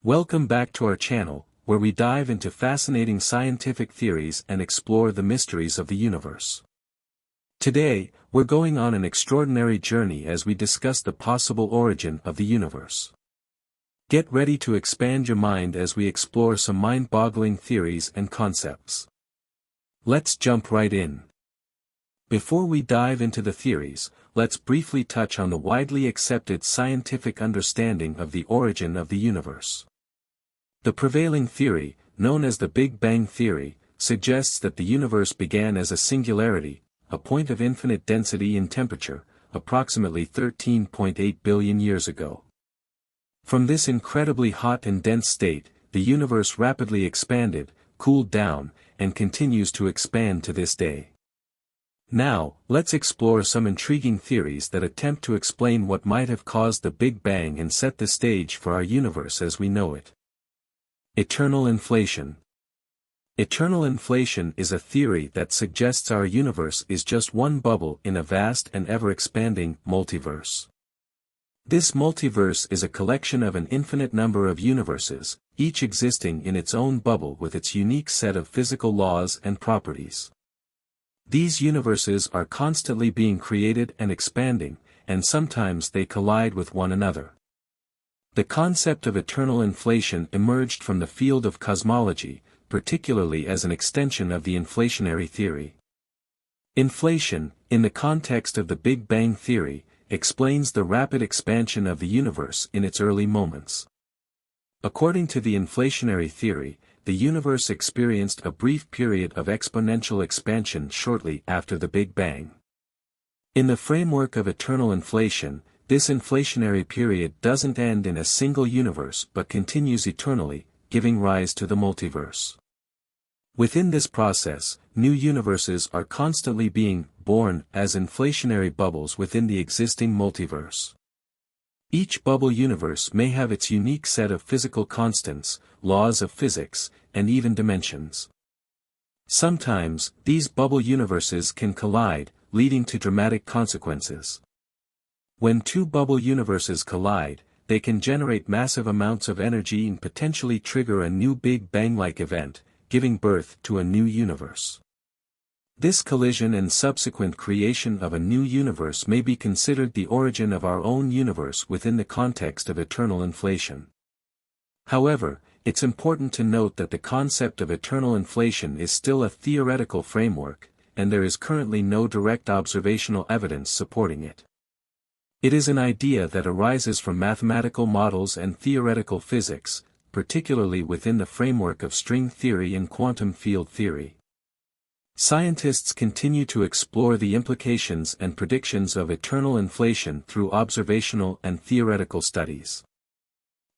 Welcome back to our channel, where we dive into fascinating scientific theories and explore the mysteries of the universe. Today, we're going on an extraordinary journey as we discuss the possible origin of the universe. Get ready to expand your mind as we explore some mind-boggling theories and concepts. Let's jump right in. Before we dive into the theories, let's briefly touch on the widely accepted scientific understanding of the origin of the universe. The prevailing theory, known as the Big Bang Theory, suggests that the universe began as a singularity, a point of infinite density and temperature, approximately 13.8 billion years ago. From this incredibly hot and dense state, the universe rapidly expanded, cooled down, and continues to expand to this day. Now, let's explore some intriguing theories that attempt to explain what might have caused the Big Bang and set the stage for our universe as we know it. Eternal inflation. Eternal inflation is a theory that suggests our universe is just one bubble in a vast and ever-expanding multiverse. This multiverse is a collection of an infinite number of universes, each existing in its own bubble with its unique set of physical laws and properties. These universes are constantly being created and expanding, and sometimes they collide with one another. The concept of eternal inflation emerged from the field of cosmology, particularly as an extension of the inflationary theory. Inflation, in the context of the Big Bang Theory, explains the rapid expansion of the universe in its early moments. According to the inflationary theory, the universe experienced a brief period of exponential expansion shortly after the Big Bang. In the framework of eternal inflation, this inflationary period doesn't end in a single universe but continues eternally, giving rise to the multiverse. Within this process, new universes are constantly being born as inflationary bubbles within the existing multiverse. Each bubble universe may have its unique set of physical constants, laws of physics, and even dimensions. Sometimes, these bubble universes can collide, leading to dramatic consequences. When two bubble universes collide, they can generate massive amounts of energy and potentially trigger a new Big Bang-like event, giving birth to a new universe. This collision and subsequent creation of a new universe may be considered the origin of our own universe within the context of eternal inflation. However, it's important to note that the concept of eternal inflation is still a theoretical framework, and there is currently no direct observational evidence supporting it. It is an idea that arises from mathematical models and theoretical physics, particularly within the framework of string theory and quantum field theory. Scientists continue to explore the implications and predictions of eternal inflation through observational and theoretical studies.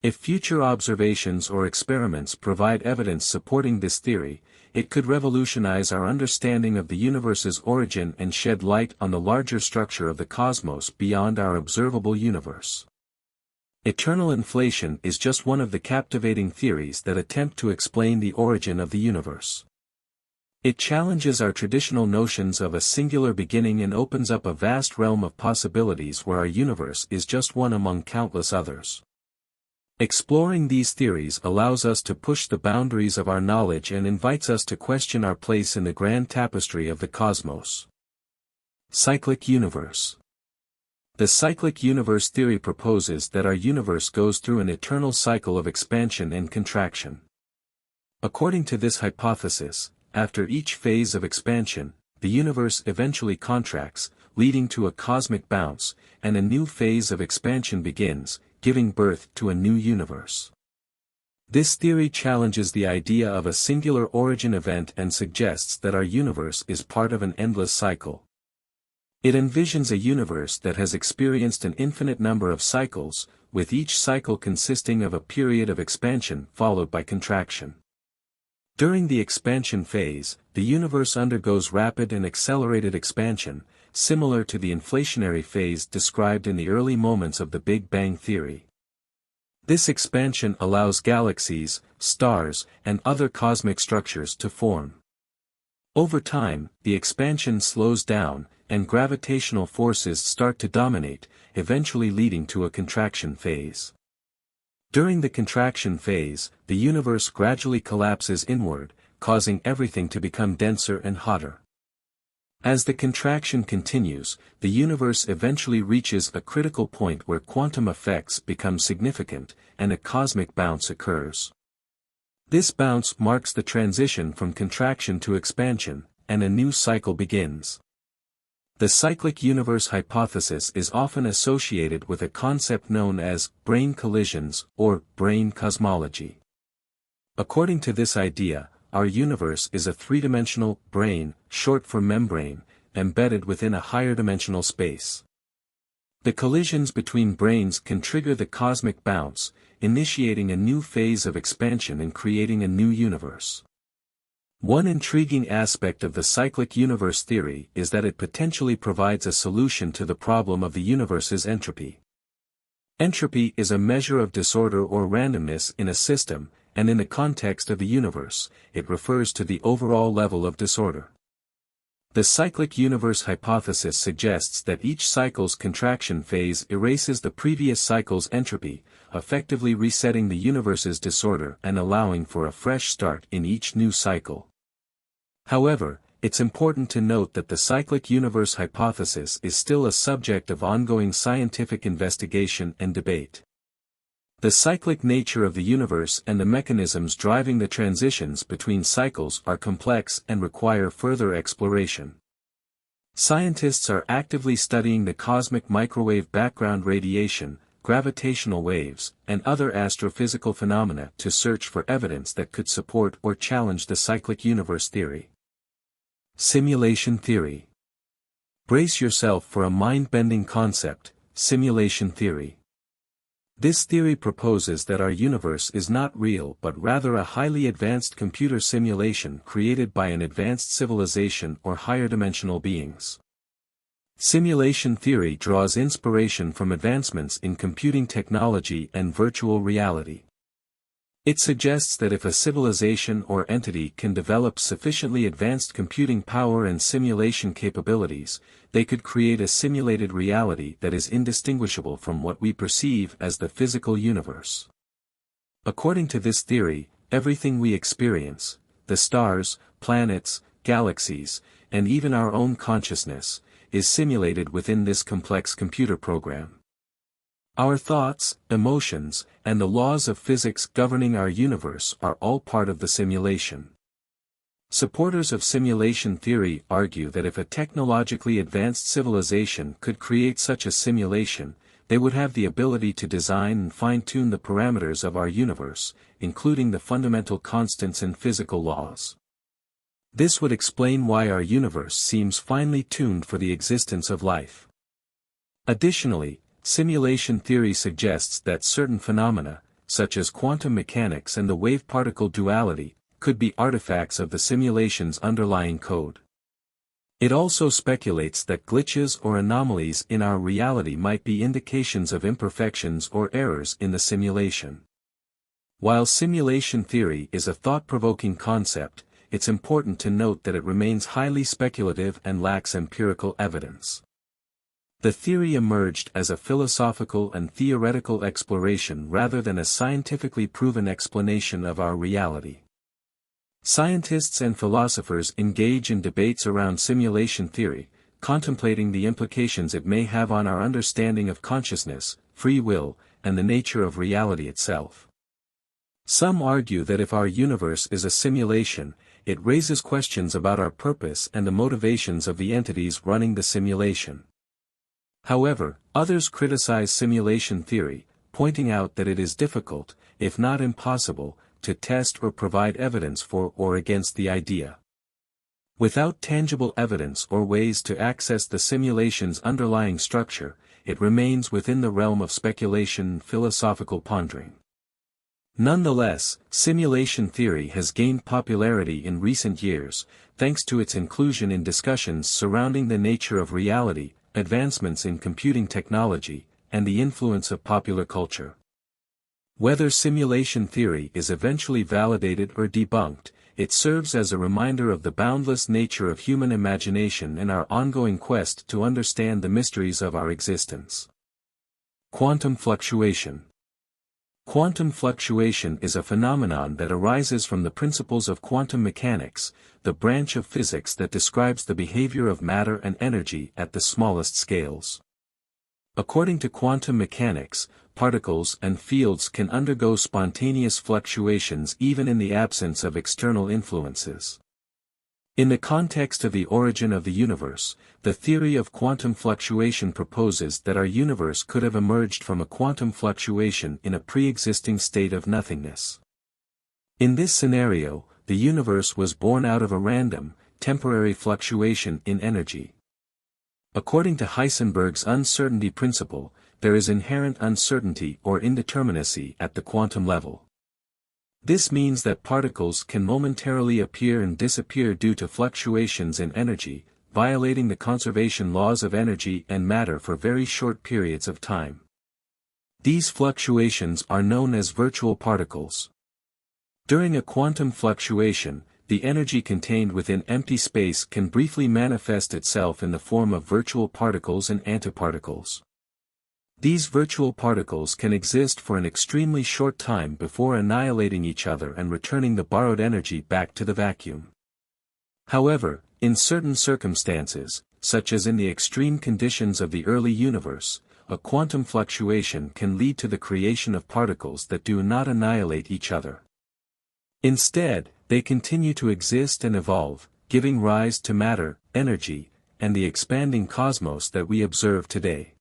If future observations or experiments provide evidence supporting this theory, it could revolutionize our understanding of the universe's origin and shed light on the larger structure of the cosmos beyond our observable universe. Eternal inflation is just one of the captivating theories that attempt to explain the origin of the universe. It challenges our traditional notions of a singular beginning and opens up a vast realm of possibilities where our universe is just one among countless others. Exploring these theories allows us to push the boundaries of our knowledge and invites us to question our place in the grand tapestry of the cosmos. Cyclic Universe. The cyclic universe theory proposes that our universe goes through an eternal cycle of expansion and contraction. According to this hypothesis, after each phase of expansion, the universe eventually contracts, leading to a cosmic bounce, and a new phase of expansion begins, giving birth to a new universe. This theory challenges the idea of a singular origin event and suggests that our universe is part of an endless cycle. It envisions a universe that has experienced an infinite number of cycles, with each cycle consisting of a period of expansion followed by contraction. During the expansion phase, the universe undergoes rapid and accelerated expansion, similar to the inflationary phase described in the early moments of the Big Bang Theory. This expansion allows galaxies, stars, and other cosmic structures to form. Over time, the expansion slows down, and gravitational forces start to dominate, eventually leading to a contraction phase. During the contraction phase, the universe gradually collapses inward, causing everything to become denser and hotter. As the contraction continues, the universe eventually reaches a critical point where quantum effects become significant, and a cosmic bounce occurs. This bounce marks the transition from contraction to expansion, and a new cycle begins. The cyclic universe hypothesis is often associated with a concept known as brane collisions or brane cosmology. According to this idea, our universe is a three-dimensional brane, short for membrane, embedded within a higher dimensional space. The collisions between branes can trigger the cosmic bounce, initiating a new phase of expansion and creating a new universe. One intriguing aspect of the cyclic universe theory is that it potentially provides a solution to the problem of the universe's entropy. Entropy is a measure of disorder or randomness in a system, and in the context of the universe, it refers to the overall level of disorder. The cyclic universe hypothesis suggests that each cycle's contraction phase erases the previous cycle's entropy, effectively resetting the universe's disorder and allowing for a fresh start in each new cycle. However, it's important to note that the cyclic universe hypothesis is still a subject of ongoing scientific investigation and debate. The cyclic nature of the universe and the mechanisms driving the transitions between cycles are complex and require further exploration. Scientists are actively studying the cosmic microwave background radiation, gravitational waves, and other astrophysical phenomena to search for evidence that could support or challenge the cyclic universe theory. Simulation theory. Brace yourself for a mind-bending concept, simulation theory. This theory proposes that our universe is not real but rather a highly advanced computer simulation created by an advanced civilization or higher dimensional beings. Simulation theory draws inspiration from advancements in computing technology and virtual reality. It suggests that if a civilization or entity can develop sufficiently advanced computing power and simulation capabilities, they could create a simulated reality that is indistinguishable from what we perceive as the physical universe. According to this theory, everything we experience, the stars, planets, galaxies, and even our own consciousness, is simulated within this complex computer program. Our thoughts, emotions, and the laws of physics governing our universe are all part of the simulation. Supporters of simulation theory argue that if a technologically advanced civilization could create such a simulation, they would have the ability to design and fine-tune the parameters of our universe, including the fundamental constants and physical laws. This would explain why our universe seems finely tuned for the existence of life. Additionally, simulation theory suggests that certain phenomena, such as quantum mechanics and the wave-particle duality, could be artifacts of the simulation's underlying code. It also speculates that glitches or anomalies in our reality might be indications of imperfections or errors in the simulation. While simulation theory is a thought-provoking concept, it's important to note that it remains highly speculative and lacks empirical evidence. The theory emerged as a philosophical and theoretical exploration rather than a scientifically proven explanation of our reality. Scientists and philosophers engage in debates around simulation theory, contemplating the implications it may have on our understanding of consciousness, free will, and the nature of reality itself. Some argue that if our universe is a simulation, it raises questions about our purpose and the motivations of the entities running the simulation. However, others criticize simulation theory, pointing out that it is difficult, if not impossible, to test or provide evidence for or against the idea. Without tangible evidence or ways to access the simulation's underlying structure, it remains within the realm of speculation and philosophical pondering. Nonetheless, simulation theory has gained popularity in recent years, thanks to its inclusion in discussions surrounding the nature of reality, advancements in computing technology, and the influence of popular culture. Whether simulation theory is eventually validated or debunked, it serves as a reminder of the boundless nature of human imagination and our ongoing quest to understand the mysteries of our existence. Quantum fluctuation. Quantum fluctuation is a phenomenon that arises from the principles of quantum mechanics, the branch of physics that describes the behavior of matter and energy at the smallest scales. According to quantum mechanics, particles and fields can undergo spontaneous fluctuations even in the absence of external influences. In the context of the origin of the universe, the theory of quantum fluctuation proposes that our universe could have emerged from a quantum fluctuation in a pre-existing state of nothingness. In this scenario, the universe was born out of a random, temporary fluctuation in energy. According to Heisenberg's uncertainty principle, there is inherent uncertainty or indeterminacy at the quantum level. This means that particles can momentarily appear and disappear due to fluctuations in energy, violating the conservation laws of energy and matter for very short periods of time. These fluctuations are known as virtual particles. During a quantum fluctuation, the energy contained within empty space can briefly manifest itself in the form of virtual particles and antiparticles. These virtual particles can exist for an extremely short time before annihilating each other and returning the borrowed energy back to the vacuum. However, in certain circumstances, such as in the extreme conditions of the early universe, a quantum fluctuation can lead to the creation of particles that do not annihilate each other. Instead, they continue to exist and evolve, giving rise to matter, energy, and the expanding cosmos that we observe today.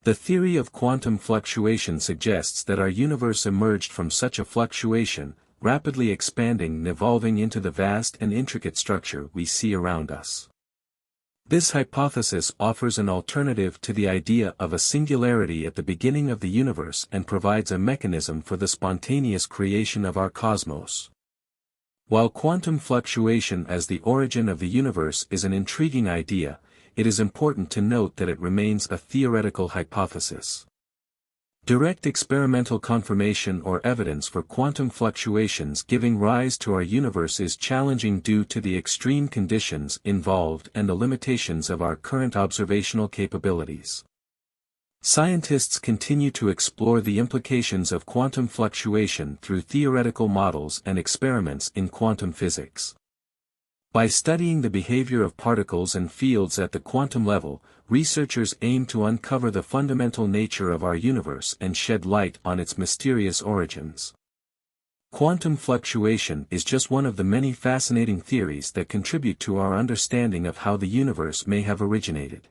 The theory of quantum fluctuation suggests that our universe emerged from such a fluctuation, rapidly expanding and evolving into the vast and intricate structure we see around us. This hypothesis offers an alternative to the idea of a singularity at the beginning of the universe and provides a mechanism for the spontaneous creation of our cosmos. While quantum fluctuation as the origin of the universe is an intriguing idea, it is important to note that it remains a theoretical hypothesis. Direct experimental confirmation or evidence for quantum fluctuations giving rise to our universe is challenging due to the extreme conditions involved and the limitations of our current observational capabilities. Scientists continue to explore the implications of quantum fluctuation through theoretical models and experiments in quantum physics. By studying the behavior of particles and fields at the quantum level, researchers aim to uncover the fundamental nature of our universe and shed light on its mysterious origins. Quantum fluctuation is just one of the many fascinating theories that contribute to our understanding of how the universe may have originated.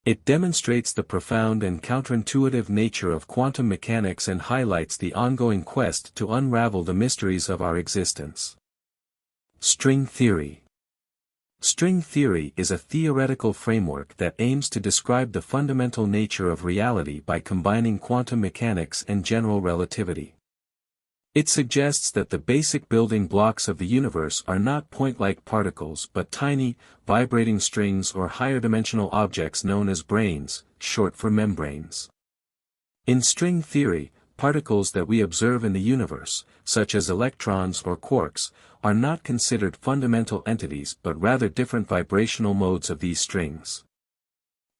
It demonstrates the profound and counterintuitive nature of quantum mechanics and highlights the ongoing quest to unravel the mysteries of our existence. String theory. String theory is a theoretical framework that aims to describe the fundamental nature of reality by combining quantum mechanics and general relativity. It suggests that the basic building blocks of the universe are not point-like particles but tiny, vibrating strings or higher-dimensional objects known as branes, short for membranes. In string theory, particles that we observe in the universe, such as electrons or quarks, are not considered fundamental entities but rather different vibrational modes of these strings.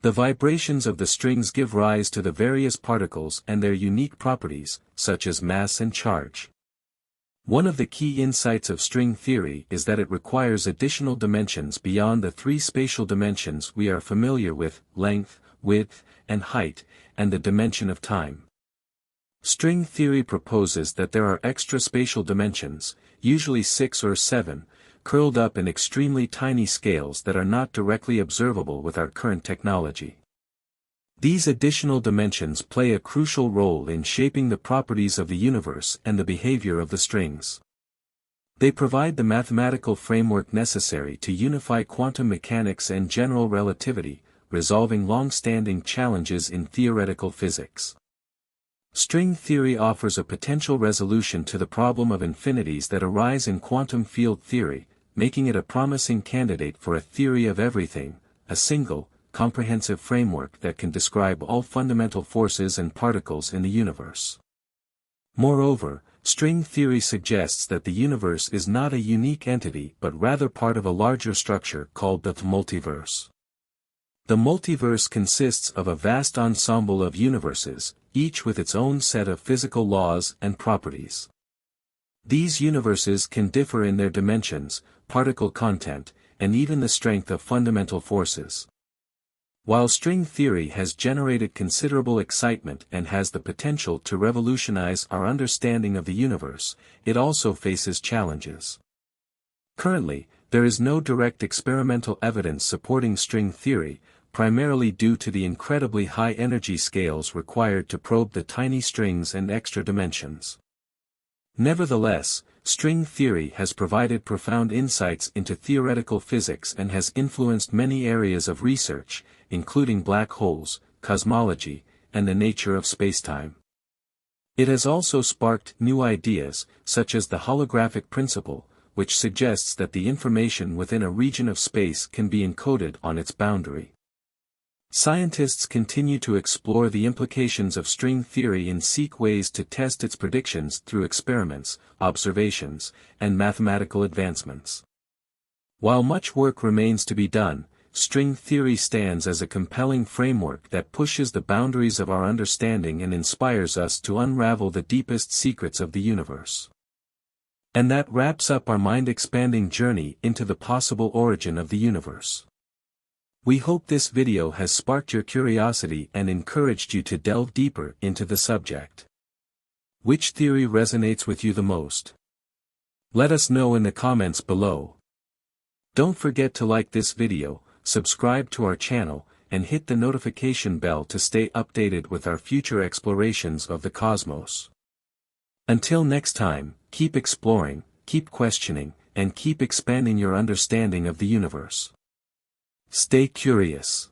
The vibrations of the strings give rise to the various particles and their unique properties, such as mass and charge. One of the key insights of string theory is that it requires additional dimensions beyond the three spatial dimensions we are familiar with: length, width, and height, and the dimension of time. String theory proposes that there are extra spatial dimensions, usually 6 or 7, curled up in extremely tiny scales that are not directly observable with our current technology. These additional dimensions play a crucial role in shaping the properties of the universe and the behavior of the strings. They provide the mathematical framework necessary to unify quantum mechanics and general relativity, resolving long-standing challenges in theoretical physics. String theory offers a potential resolution to the problem of infinities that arise in quantum field theory, making it a promising candidate for a theory of everything, a single, comprehensive framework that can describe all fundamental forces and particles in the universe. Moreover, string theory suggests that the universe is not a unique entity but rather part of a larger structure called the multiverse. The multiverse consists of a vast ensemble of universes, each with its own set of physical laws and properties. These universes can differ in their dimensions, particle content, and even the strength of fundamental forces. While string theory has generated considerable excitement and has the potential to revolutionize our understanding of the universe, it also faces challenges. Currently, there is no direct experimental evidence supporting string theory, primarily due to the incredibly high energy scales required to probe the tiny strings and extra dimensions. Nevertheless, string theory has provided profound insights into theoretical physics and has influenced many areas of research, including black holes, cosmology, and the nature of spacetime. It has also sparked new ideas, such as the holographic principle, which suggests that the information within a region of space can be encoded on its boundary. Scientists continue to explore the implications of string theory and seek ways to test its predictions through experiments, observations, and mathematical advancements. While much work remains to be done, string theory stands as a compelling framework that pushes the boundaries of our understanding and inspires us to unravel the deepest secrets of the universe. And that wraps up our mind-expanding journey into the possible origin of the universe. We hope this video has sparked your curiosity and encouraged you to delve deeper into the subject. Which theory resonates with you the most? Let us know in the comments below. Don't forget to like this video, subscribe to our channel, and hit the notification bell to stay updated with our future explorations of the cosmos. Until next time, keep exploring, keep questioning, and keep expanding your understanding of the universe. Stay curious.